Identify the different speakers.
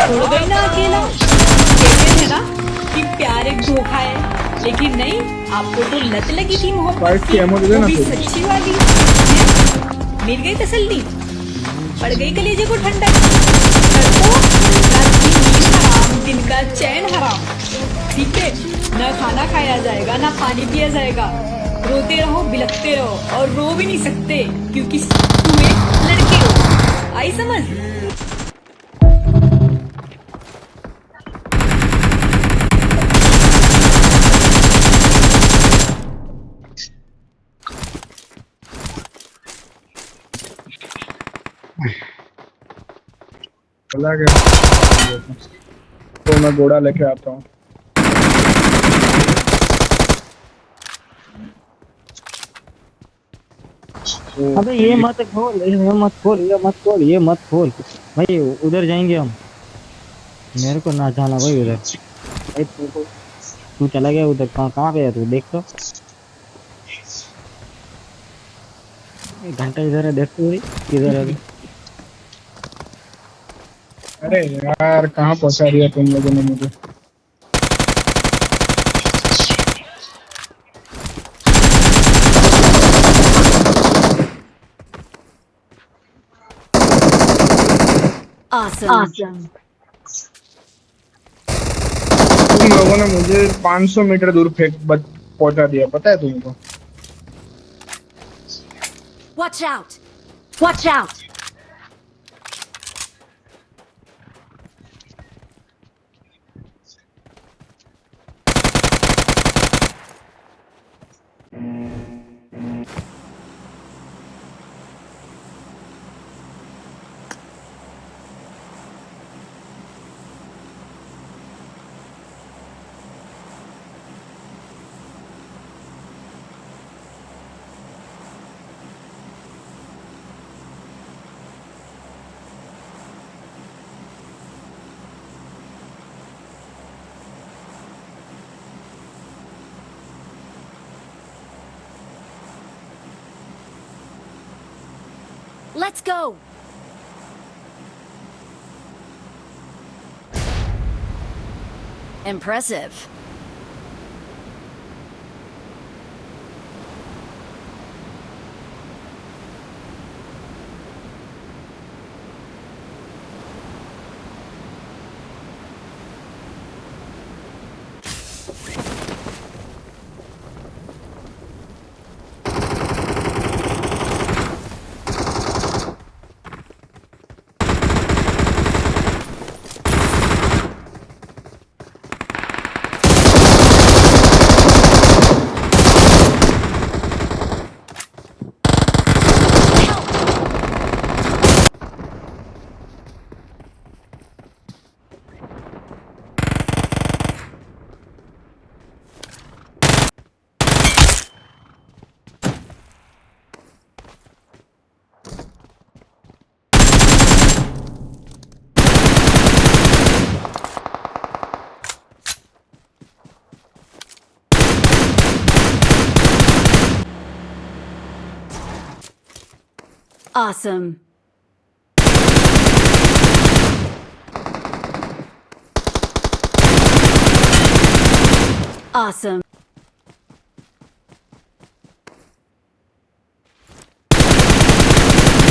Speaker 1: छोड़ गई ना अकेला। कहते थे ना कि प्यार एक धोखा है, लेकिन नहीं, आपको तो लत लगी थी मोहब्बत की, वो भी सच्ची वाली। मिल गई तसल्ली, पड़ गई कलेजे को ठंडक। कर दो रात की नींद हराम, दिन का चैन हराम। ठीक है, ना खाना खाया जाएगा, ना पानी पिया जाएगा। रोते रहो, बिलखते रहो, और रो भी नहीं सकते क्योंकि तुम्हें लड़के हो। आई समझ?
Speaker 2: चला गया तो मैं घोड़ा लेके आता हूँ।
Speaker 3: अबे ये मत खोल, ये मत खोल, ये मत खोल, ये मत खोल भाई। उधर जाएंगे हम, मेरे को ना जाना भाई उधर। भाई तू चला गया उधर, कहाँ कहाँ पे है तू? देख तो, एक घंटा इधर है, देख तो भाई किधर है अभी।
Speaker 2: अरे यार कहाँ पहुंचा दिया तुम लोगों ने मुझे।
Speaker 1: Awesome.
Speaker 2: तुम लोगों ने मुझे 500 मीटर दूर पहुंचा दिया, पता है तुमको?
Speaker 1: Watch out! Watch out! Let's go! Impressive. Awesome. Awesome.